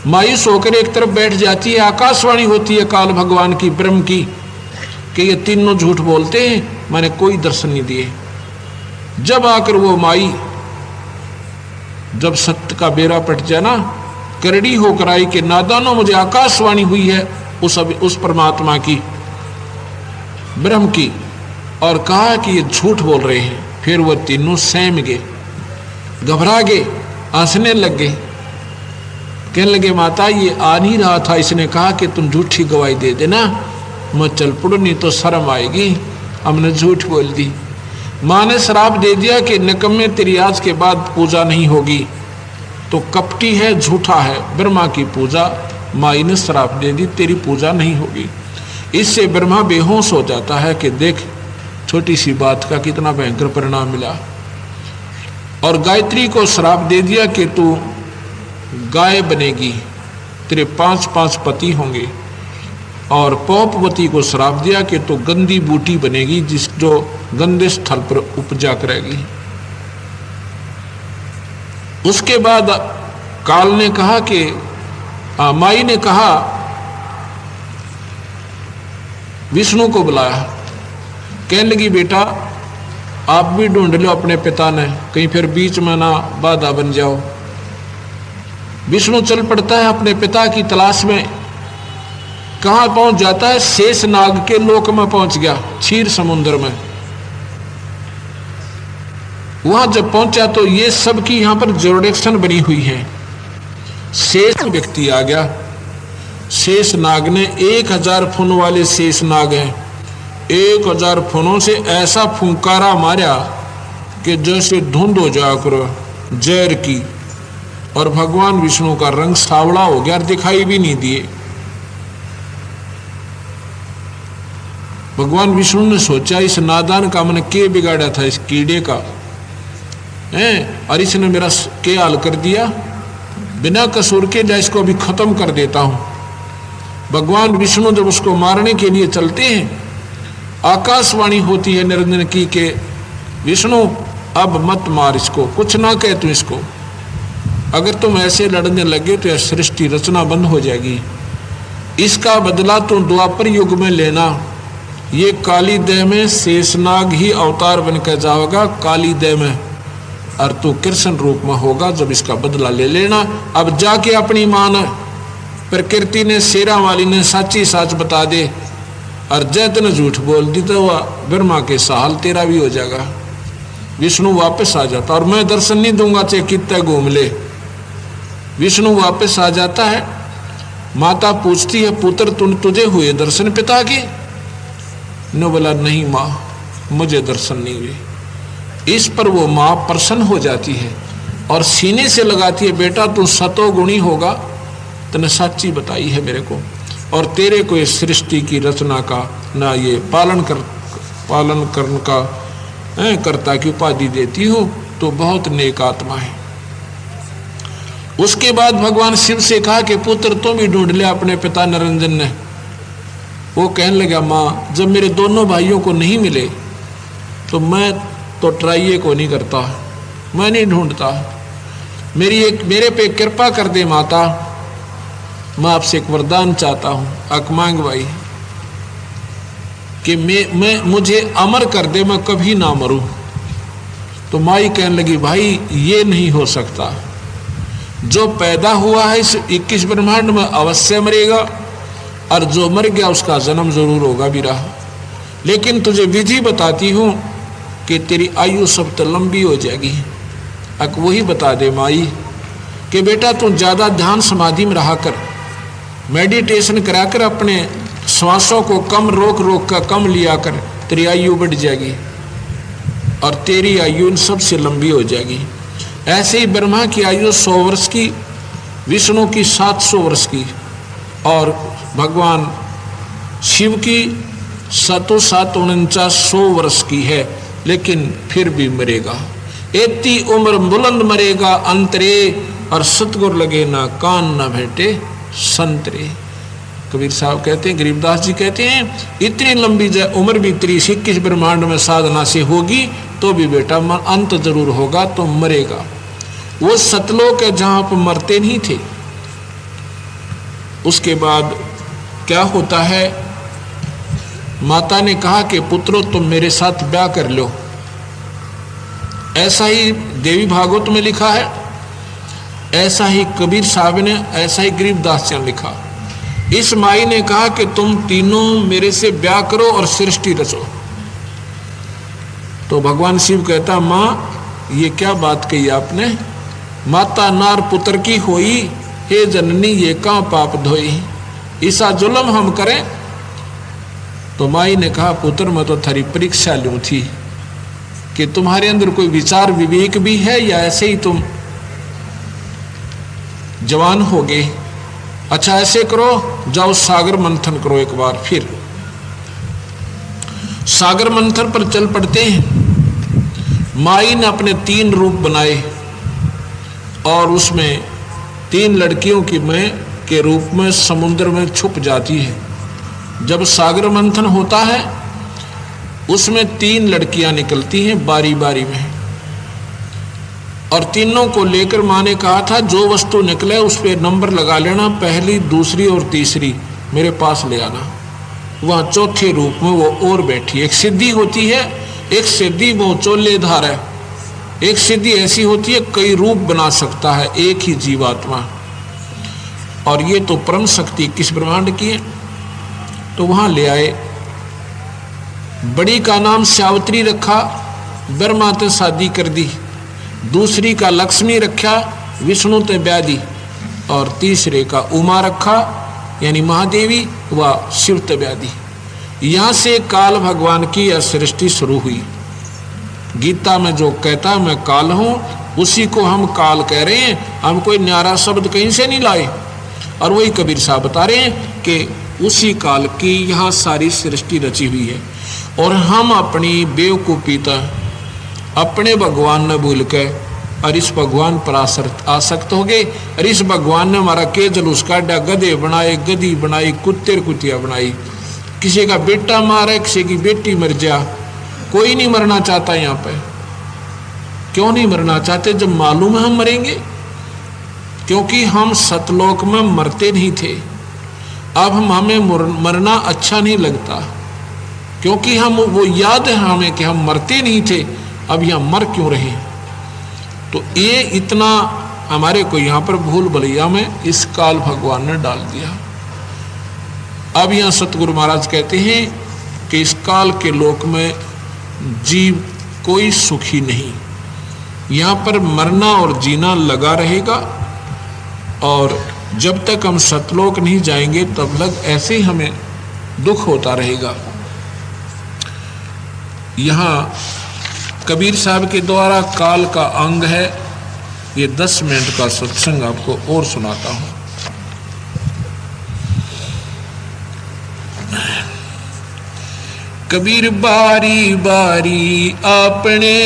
मायूस होकर एक तरफ बैठ जाती है। आकाशवाणी होती है काल भगवान की, ब्रह्म की, कि ये तीनों झूठ बोलते हैं, मैंने कोई दर्शन नहीं दिए। जब आकर वो माई, जब सत्य का बेड़ा पट जाए ना, करड़ी होकर आई कि नादानों मुझे आकाशवाणी हुई है उस परमात्मा की, ब्रह्म की, और कहा कि ये झूठ बोल रहे हैं। फिर वो तीनों सहम गए, घबरा गए, हंसने लग गए, कहने लगे माता ये आ नहीं रहा था, इसने कहा कि तुम झूठी गवाही दे देना, मैं चल पड़ू नहीं तो शर्म आएगी, हमने झूठ बोल दी। माँ ने श्राप दे दिया कि निकम्मे तेरी आज के बाद पूजा नहीं होगी, तो कपटी है, झूठा है, ब्रह्मा की पूजा माई ने श्राप दे दी, तेरी पूजा नहीं होगी। इससे ब्रह्मा बेहोश हो जाता है कि देख छोटी सी बात का कितना भयंकर परिणाम मिला। और गायत्री को श्राप दे दिया कि तू गाय बनेगी, तेरे 5-5 पति होंगे। और पौपवती को श्राप दिया कि तू गंदी बूटी बनेगी, जो गंदे स्थल पर उपजा करेगी। उसके बाद काल ने कहा कि माई ने कहा, विष्णु को बुलाया, कहने लगी बेटा आप भी ढूंढ लो अपने पिता ने, कहीं फिर बीच में ना बाधा बन जाओ। विष्णु चल पड़ता है अपने पिता की तलाश में। कहाँ पहुंच जाता है? शेष नाग के लोक में पहुंच गया, क्षीर समुद्र में। वहां जब पहुंचा तो ये सब की यहां पर जोड़ेक्शन बनी हुई है। शेष व्यक्ति आ गया, शेष नाग ने 1000 फुन वाले शेष नाग हैं, 1000 फुनों से ऐसा फुंकारा मारा कि जैसे धुंध हो जाया करो जहर की, और भगवान विष्णु का रंग सावड़ा हो गया, दिखाई भी नहीं दिए। भगवान विष्णु ने सोचा इस नादान का मैंने के बिगाड़ा था, इस कीड़े का है, और इसने मेरा के हाल कर दिया, बिना कसूर के जा इसको अभी खत्म कर देता हूं। भगवान विष्णु जब उसको मारने के लिए चलते हैं, आकाशवाणी होती है निरंजन की के विष्णु अब मत मार इसको, कुछ ना कह तू इसको, अगर तुम ऐसे लड़ने लगे तो यह सृष्टि रचना बंद हो जाएगी। इसका बदला तुम द्वापर युग में लेना, ये काली देह में शेषनाग ही अवतार बनकर जाओगा, काली देह में, और तू कृष्ण रूप में होगा, जब इसका बदला ले लेना। अब जाके अपनी मान प्रकृति ने, शेरा वाली ने सच्ची साच बता दे, और जैत ने झूठ बोल दी तो वह ब्रह्मा के साल तेरा भी हो जाएगा। विष्णु वापस आ जाता, और मैं दर्शन नहीं दूंगा चाहे कितना घूम ले। विष्णु वापस आ जाता है, माता पूछती है पुत्र तुझे हुए दर्शन पिता के? ने बोला नहीं माँ, मुझे दर्शन नहीं हुए। इस पर वो माँ प्रसन्न हो जाती है और सीने से लगाती है, बेटा तू सतोगुणी होगा, तूने सच्ची बताई है मेरे को, और तेरे को इस सृष्टि की रचना का ना ये पालन करने का कर्ता की उपाधि देती हो, तो बहुत नेक आत्मा है। उसके बाद भगवान शिव से कहा कि पुत्र तुम भी ढूंढ लिया अपने पिता निरंजन ने। वो कहने लगा माँ जब मेरे दोनों भाइयों को नहीं मिले तो मैं तो ट्राई को नहीं करता, मैं नहीं ढूंढता, मेरे पे कृपा कर दे माता, मैं आपसे एक वरदान चाहता हूँ, अकमांग भाई, कि मुझे अमर कर दे, मैं कभी ना मरूं। तो माई कहने लगी भाई ये नहीं हो सकता, जो पैदा हुआ है इस 21 ब्रह्मांड में अवश्य मरेगा, और जो मर गया उसका जन्म जरूर होगा भी रहा। लेकिन तुझे विधि बताती हूँ कि तेरी आयु सब तो लंबी हो जाएगी। अब वही बता दे माई कि बेटा तू ज़्यादा ध्यान समाधि में रहा कर, मेडिटेशन करा कर, अपने श्वासों को कम रोक कर कम लिया कर, तेरी आयु बढ़ जाएगी और तेरी आयु सबसे लंबी हो जाएगी। ऐसे ही ब्रह्मा की आयु 100 वर्ष की, विष्णु की 700 वर्ष की, और भगवान शिव की 749 वर्ष की है, लेकिन फिर भी मरेगा। इतनी उम्र बुलंद मरेगा अंतरे, और सतगुर लगे ना कान ना भेटे संतरे। कबीर साहब कहते हैं, गरीबदास जी कहते हैं, इतनी लंबी उम्र भी 21 ब्रह्मांड में साधना से होगी तो भी बेटा अंत जरूर होगा, तो मरेगा। वो सतलोक है जहां पर मरते नहीं थे। उसके बाद क्या होता है, माता ने कहा कि पुत्रो तुम मेरे साथ ब्याह कर लो। ऐसा ही देवी भागवत में लिखा है, ऐसा ही कबीर साहब ने, ऐसा ही गरीबदास जी ने लिखा। इस माई ने कहा कि तुम तीनों मेरे से ब्याह करो और सृष्टि रचो। तो भगवान शिव कहता, माँ ये क्या बात कही आपने, माता नार पुत्र की होई, हे जननी ये कहाँ पाप धोई, ऐसा जुल्म हम करें। तो माई ने कहा, पुत्र मैं तो थारी परीक्षा लूं थी कि तुम्हारे अंदर कोई विचार विवेक भी है या ऐसे ही तुम जवान हो गए। अच्छा ऐसे करो, जाओ सागर मंथन करो एक बार। फिर सागर मंथन पर चल पड़ते हैं। माई ने अपने 3 रूप बनाए और उसमें 3 लड़कियों की मैं के रूप में समुद्र में छुप जाती है। जब सागर मंथन होता है उसमें 3 लड़कियां निकलती हैं बारी बारी में, और तीनों को लेकर माँ ने कहा था जो वस्तु निकले उस पर नंबर लगा लेना, पहली दूसरी और तीसरी मेरे पास ले आना। वहाँ चौथे रूप में वो और बैठी। एक सिद्धि होती है, एक सिद्धि वो चोलेधार है, एक सिद्धि ऐसी होती है कई रूप बना सकता है एक ही जीवात्मा, और ये तो परम शक्ति किस ब्रह्मांड की है। तो वहाँ ले आए। बड़ी का नाम सावित्री रखा, ब्रह्मा ते शादी कर दी। दूसरी का लक्ष्मी रखा, विष्णु ते ब्याह दी। और तीसरे का उमा रखा यानी महादेवी व शिव ते ब्याह दी। यहाँ से काल भगवान की यह सृष्टि शुरू हुई। गीता में जो कहता है मैं काल हूँ, उसी को हम काल कह रहे हैं। हम कोई न्यारा शब्द कहीं से नहीं लाए। और वही कबीर साहब बता रहे हैं कि उसी काल की यहाँ सारी सृष्टि रची हुई है। और हम अपनी बेवकूफ़ीता अपने भगवान ने भूल के और इस भगवान पर आसक्त हो गए। और इस भगवान ने हमारा के जलूस काटा, गधे बनाए, गधी बनाई, कुत्ते कुतिया बनाई। किसी का बेटा मारा, किसी की बेटी मर जा। कोई नहीं मरना चाहता यहाँ पे। क्यों नहीं मरना चाहते जब मालूम है हम मरेंगे? क्योंकि हम सतलोक में मरते नहीं थे। अब हमें मरना अच्छा नहीं लगता, क्योंकि हम वो याद है हमें कि हम मरते नहीं थे। अब यहाँ मर क्यों रहे? तो ये इतना हमारे को यहाँ पर भूल भलैया में इस काल भगवान ने डाल दिया। अब यहाँ सतगुरु महाराज कहते हैं कि इस काल के लोक में जीव कोई सुखी नहीं। यहाँ पर मरना और जीना लगा रहेगा, और जब तक हम सतलोक नहीं जाएंगे तब तक ऐसे ही हमें दुख होता रहेगा। यहाँ कबीर साहब के द्वारा काल का अंग है। ये 10 मिनट का सत्संग आपको और सुनाता हूँ। कबीर बारी बारी आपने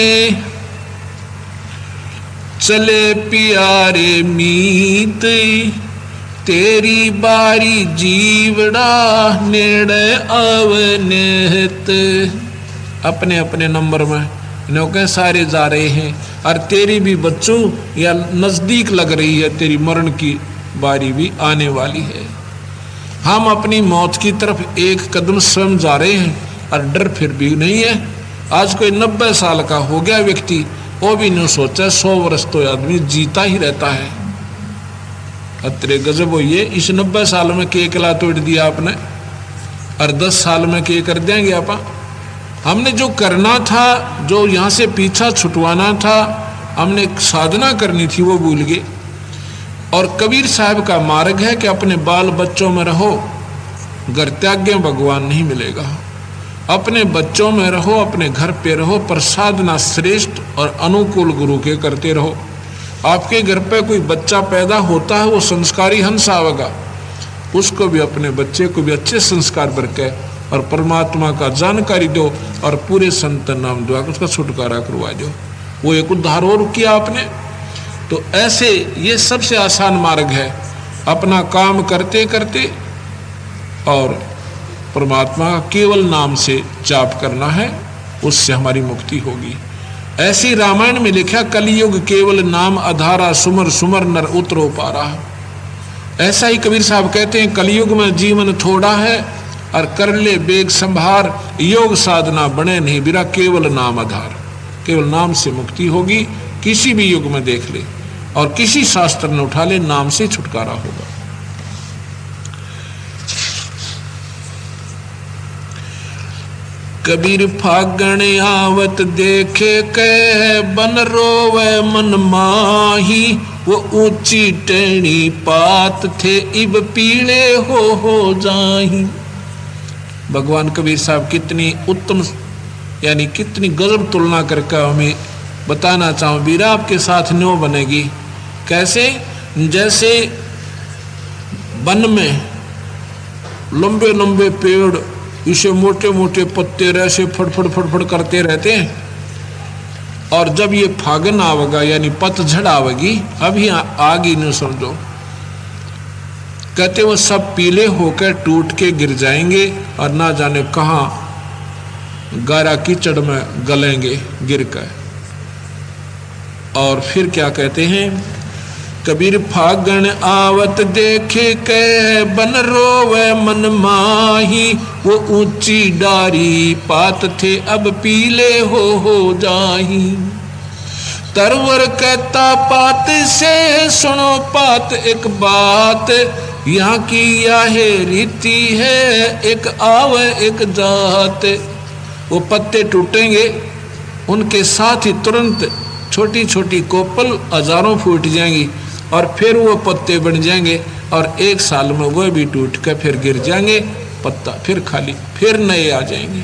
चले प्यारे मीत, तेरी बारी जीवड़ा नेड़े अवनित। अपने अपने नंबर में नौके सारे जा रहे हैं, और तेरी भी बच्चों या नज़दीक लग रही है, तेरी मरण की बारी भी आने वाली है। हम अपनी मौत की तरफ एक कदम स्वयं जा रहे हैं और डर फिर भी नहीं है। आज कोई 90 साल का हो गया व्यक्ति, वो भी नहीं सोचा 100 वर्ष तो आदमी जीता ही रहता है। अतरे गजब हो ये, इस 90 साल में के किला तोड़ दिया आपने, और 10 साल में के कर देंगे आप। हमने जो करना था, जो यहाँ से पीछा छुटवाना था, हमने साधना करनी थी, वो भूल गए। और कबीर साहब का मार्ग है कि अपने बाल बच्चों में रहो, घर त्याग्य भगवान नहीं मिलेगा। अपने बच्चों में रहो, अपने घर पे रहो, पर साधना श्रेष्ठ और अनुकूल गुरु के करते रहो। आपके घर पे कोई बच्चा पैदा होता है, वो संस्कारी हंस आवेगा, उसको भी अपने बच्चे को भी अच्छे संस्कार बरके और परमात्मा का जानकारी दो, और पूरे संत नाम दुआ उसका छुटकारा करवा दो। वो एक उद्धार और किया आपने। तो ऐसे ये सबसे आसान मार्ग है, अपना काम करते करते और परमात्मा का केवल नाम से जाप करना है, उससे हमारी मुक्ति होगी। ऐसी रामायण में लिखा, कलयुग केवल नाम आधारा, सुमर सुमर नर उतरो पारा। ऐसा ही कबीर साहब कहते हैं, कलयुग में जीवन थोड़ा है और कर ले बेग संभार, योग साधना बने नहीं बिरा केवल नाम आधार। केवल नाम से मुक्ति होगी। किसी भी युग में देख ले और किसी शास्त्र ने उठा ले, नाम से छुटकारा होगा। कबीर फागण आवत देखे कह बन रोवे मन माही, वो ऊंची टेढ़ी पात थे इब पीले हो जाही। भगवान कबीर साहब कितनी उत्तम यानी कितनी गजब तुलना करके हमें बताना चाहूँ। वीरा आपके साथ न्यों बनेगी कैसे, जैसे वन में लंबे लंबे पेड़ इसे मोटे मोटे पत्ते ऐसे फटफट फटफट करते रहते हैं, और जब ये फागन आवेगा यानी पतझड़ आवेगी, अभी आगी न समझो, कहते वो सब पीले होकर टूट के गिर जाएंगे और ना जाने कहाँ गारा कीचड़ में गलेंगे गिर कर। और फिर क्या कहते हैं, कबीर फागण आवत देखे कह बन रोवे मन माही, वो ऊंची डारी पात थे अब पीले हो जाही। तरवर कहता पात से सुनो पात एक बात, यहाँ की यह रीति है एक आव एक जात। वो पत्ते टूटेंगे, उनके साथ ही तुरंत छोटी छोटी कोपल हजारों फूट जाएंगी और फिर वो पत्ते बन जाएंगे और एक साल में वो भी टूट कर फिर गिर जाएंगे, पत्ता फिर खाली, फिर नए आ जाएंगे।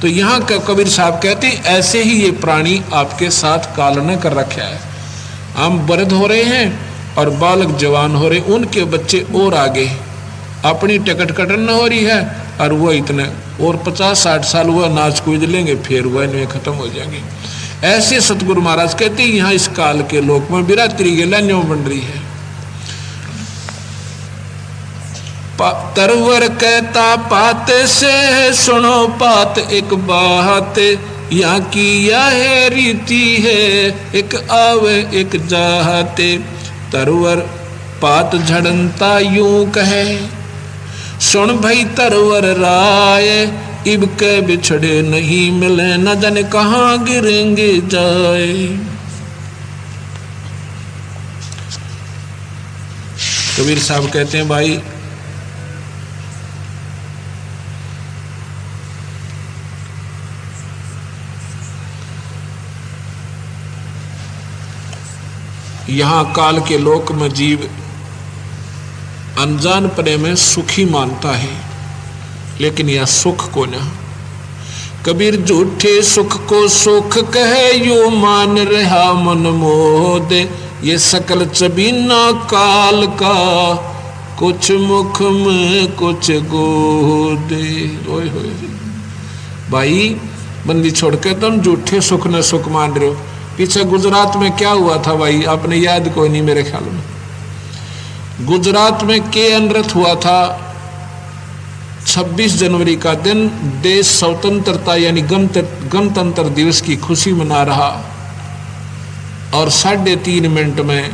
तो यहाँ का कबीर साहब कहते हैं ऐसे ही ये प्राणी आपके साथ काल ने कर रखा है। हम वृद्ध हो रहे हैं और बालक जवान हो रहे, उनके बच्चे और आगे, अपनी टिकट कटन न हो रही है और वो इतने और 50-60 साल वो नाच कूद लेंगे, फिर वह इनमें खत्म हो जाएंगे। ऐसे सतगुरु महाराज कहते हैं यहाँ इस काल के लोक में बिरातरी के लान्यों बन रही है। तरवर कहता पात से सुनो पात एक बात, यहाँ की यह रीति है एक आवे एक जाते। तरवर पात झड़नता यूं कहे सुन भई तरवर राय, इब के बिछड़े नहीं मिले न जाने कहाँ गिरेंगे जाए। कबीर साहब कहते हैं भाई यहाँ काल के लोक में जीव अनजान पने में सुखी मानता है, लेकिन यह सुख को न। कबीर झूठे सुख को सुख कहे यो मान रहा मन मोद, ये सकल चबीना काल का कुछ मुख में कुछ गोदे। ओए होए भाई, बंदी छोड़ के तुम झूठे सुख न सुख मान रहे हो। पीछे गुजरात में क्या हुआ था भाई, आपने याद कोई नहीं मेरे ख्याल में। गुजरात में के अनर्थ हुआ था। 26 जनवरी का दिन देश स्वतंत्रता यानी गणतंत्र दिवस की खुशी मना रहा, और 3.5 मिनट में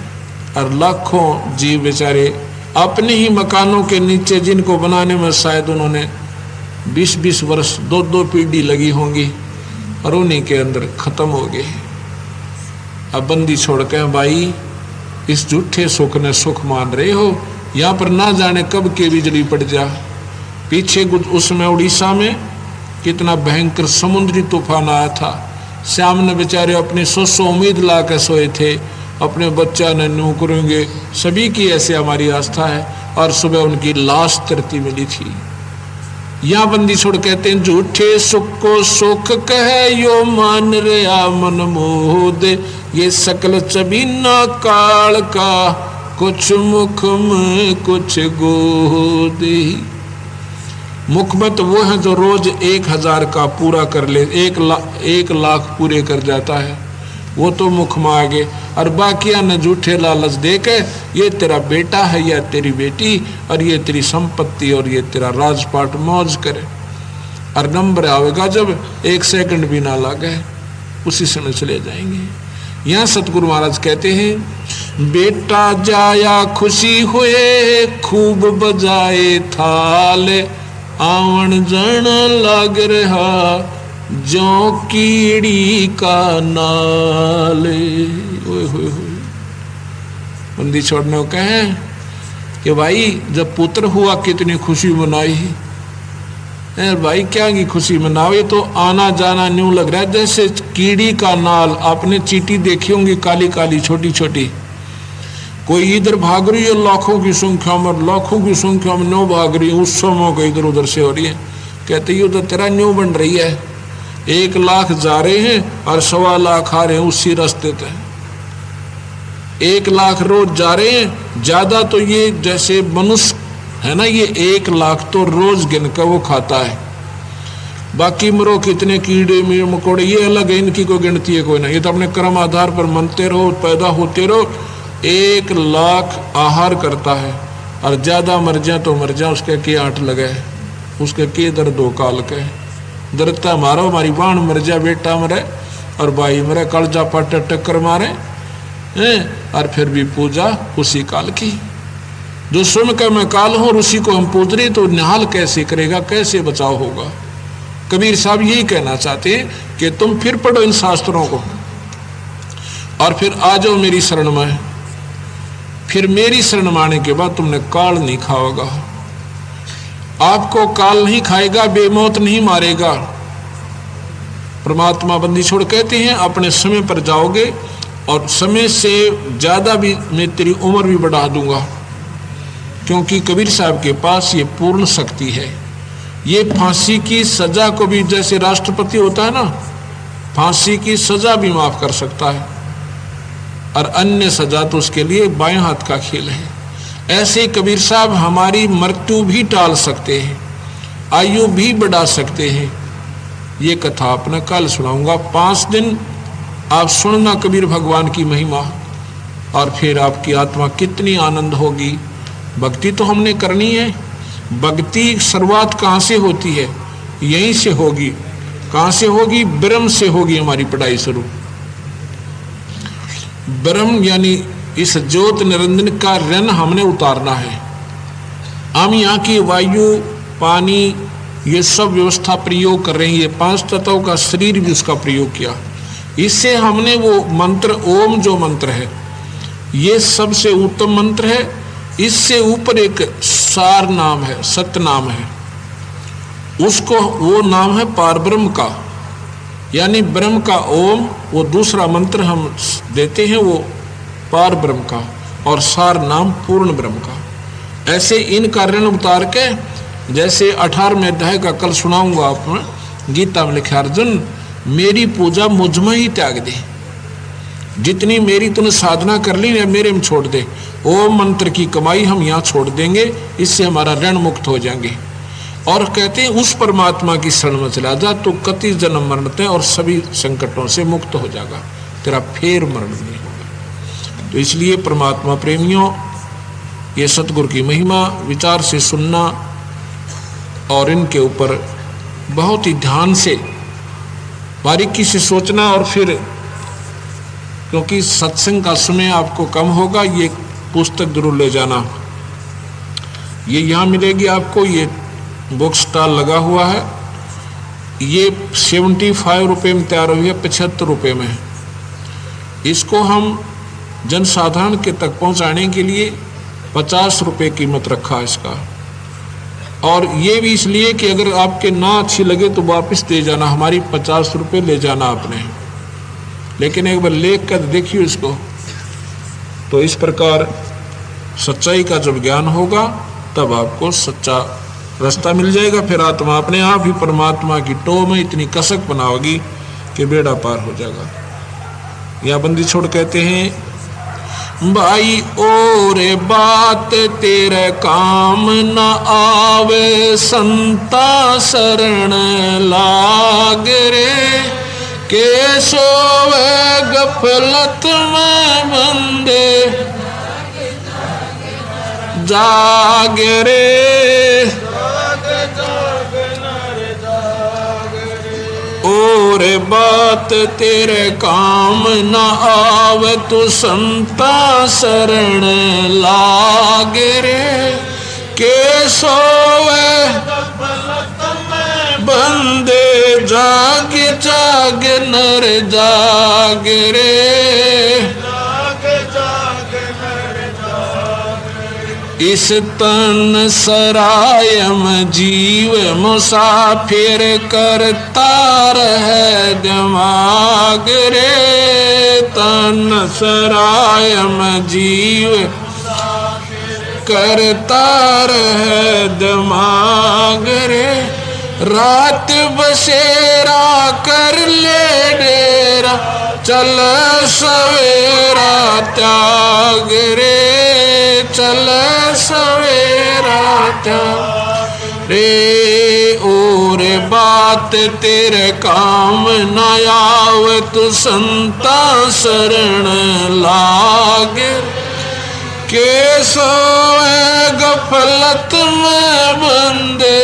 और लाखों जीव बेचारे अपने ही मकानों के नीचे, जिनको बनाने में शायद उन्होंने 20-20 वर्ष 2-2 पीढ़ी लगी होंगी, और उन्हीं के अंदर खत्म हो गए। अब बंदी छोड़ के भाई इस झूठे सुख ने सुख मान रहे हो, यहाँ पर ना जाने कब के बिजली पड़ जा। पीछे उसमें उड़ीसा में कितना भयंकर समुद्री तूफान आया था। श्याम ने बेचारे अपनी सोचो उम्मीद ला कर सोए थे, अपने बच्चा ने न्यू करेंगे, सभी की ऐसे हमारी आस्था है, और सुबह उनकी लाश तरती मिली थी। यहाँ बंदी छोड़ कहते हैं झूठे सुख को सुख कहे यो मान रहा मन मोद, ये सकल चबीना काल का कुछ मुख में कुछ गोदे। मुख में तो वो है जो रोज 1000 का पूरा कर ले, 1 लाख पूरे कर जाता है, वो तो मुख में आ गए। और बाकिया ने झूठे लालच दे के ये तेरा बेटा है या तेरी बेटी, और ये तेरी संपत्ति, और ये तेरा राजपाट, मौज करे। और नंबर आवेगा जब 1 सेकंड भी ना लगे, उसी समय चले जाएंगे। यहाँ सतगुरु महाराज कहते हैं बेटा जाया खुशी हुए खूब बजाए थाल, आवन जन लाग रहा जो कीड़ी का नाल। ओए होए होए। बंदी छोड़ने को कहे कि भाई जब पुत्र हुआ कितनी खुशी मनाई है भाई, क्या की खुशी मनाओ, ये तो आना जाना न्यू लग रहा है जैसे कीड़ी का नाल। आपने चींटी देखी होंगी काली काली छोटी छोटी, कोई इधर भाग रही है लाखों की संख्या में न्यू भाग रही है, उस समय को इधर उधर से हो रही है। कहते ये तो तेरा न्यू बन रही है, 1 लाख जा रहे हैं और 1.25 लाख आ रहे हैं उसी रास्ते पे। 1 लाख रोज जा रहे हैं, ज्यादा तो ये जैसे मनुष्य है ना, ये 1 लाख तो रोज गिन कर वो खाता है। बाकी मरो कितने कीड़े मकोड़े ये अलग है, इनकी कोई गिनती है कोई ना, ये तो अपने कर्म आधार पर मनते रहो, पैदा होते रहो। 1 लाख आहार करता है और ज्यादा मर जाए तो मर जाए, उसके के आंट लगे, उसके के दर्द हो काल के। दर्दता मारो, हमारी बाण मर जाए, बेटा मरे और भाई मरे, कलजा पट टक्कर मारे और फिर भी पूजा उसी काल की। जो स्वयं का मैं काल हूं और उसी को हम पूज रहे तो निहाल कैसे करेगा, कैसे बचाव होगा। कबीर साहब यही कहना चाहते हैं कि तुम फिर पढ़ो इन शास्त्रों को और फिर आ जाओ मेरी शरण में। फिर मेरी शरण में आने के बाद तुमने काल नहीं खाओगा, आपको काल नहीं खाएगा, बेमौत नहीं मारेगा। परमात्मा बंदी छोड़ कहते हैं अपने समय पर जाओगे और समय से ज्यादा भी मैं तेरी उम्र भी बढ़ा दूंगा, क्योंकि कबीर साहब के पास ये पूर्ण शक्ति है। ये फांसी की सजा को भी, जैसे राष्ट्रपति होता है ना, फांसी की सजा भी माफ कर सकता है और अन्य सजा तो उसके लिए बाएं हाथ का खेल है। ऐसे कबीर साहब हमारी मृत्यु भी टाल सकते हैं, आयु भी बढ़ा सकते हैं। ये कथा अपना कल सुनाऊंगा। 5 दिन आप सुनना कबीर भगवान की महिमा और फिर आपकी आत्मा कितनी आनंद होगी। भक्ति तो हमने करनी है। भक्ति शुरुआत कहाँ से होती है? यहीं से होगी। कहाँ से होगी? ब्रह्म से होगी हमारी पढ़ाई शुरू। ब्रह्म यानी इस ज्योत निरंजन का ऋण हमने उतारना है। हम यहाँ की वायु, पानी, ये सब व्यवस्था प्रयोग कर रहे हैं। ये 5 तत्वों का शरीर भी उसका प्रयोग किया। इससे हमने वो मंत्र, ओम जो मंत्र है, ये सबसे उत्तम मंत्र है। इससे ऊपर एक सार नाम है, सत्य नाम है, उसको वो नाम है पारब्रह्म का, यानी ब्रह्म का ओम। वो दूसरा मंत्र हम देते हैं वो पार ब्रह्म का, और सार नाम पूर्ण ब्रह्म का। ऐसे इनका ऋण उतार के, जैसे 18वें अध्याय का कल सुनाऊंगा आपको, गीता में लिखा अर्जुन मेरी पूजा मुझ में ही त्याग दे, जितनी मेरी तूने साधना कर ली ना मेरे में छोड़ दे। ओम मंत्र की कमाई हम यहाँ छोड़ देंगे, इससे हमारा ऋण मुक्त हो जाएंगे। और कहते हैं उस परमात्मा की शरण में चला जा तो कति जन्म मरण तय और सभी संकटों से मुक्त हो जाएगा, तेरा फेर मरण नहीं होगा। तो इसलिए परमात्मा प्रेमियों, ये सतगुरु की महिमा विचार से सुनना और इनके ऊपर बहुत ही ध्यान से बारीकी से सोचना, और फिर क्योंकि सत्संग का समय आपको कम होगा, ये पुस्तक जरूर ले जाना। ये यहाँ मिलेगी आपको, ये बुक स्टॉल लगा हुआ है। ये 75 रुपये में तैयार हुई है, 75 रुपये में। इसको हम जनसाधारण के तक पहुँचाने के लिए 50 रुपये कीमत रखा है इसका। और ये भी इसलिए कि अगर आपके ना अच्छी लगे तो वापस दे जाना, हमारी 50 रुपये ले जाना आपने, लेकिन एक बार लेख कर देखिए इसको। तो इस प्रकार सच्चाई का जब ज्ञान होगा तब आपको सच्चा रास्ता मिल जाएगा। फिर आत्मा अपने आप ही परमात्मा की टो में इतनी कसक बनाओगी कि बेड़ा पार हो जाएगा। या बंदी छोड़ कहते हैं भाई और बात तेरे काम न आवे, संता शरण लाग रे, के सोवे गफलत में बंदे जाग रे, और बात तेरे काम न आवे, तू संता शरण लाग रे, के सोवे बंदे जाग नर जाग रे, इस तन सरायम जीव मुसाफिर करता रहे दिमाग रे, तन सरायम जीव करता रहे दिमाग रे, रात बसेरा कर ले डेरा, चल सवेरा त्याग रे, चल सवेरा त्याग रे, और बात तेरे काम न आवे, तू संता शरण लाग के सोए गफलत में बंदे,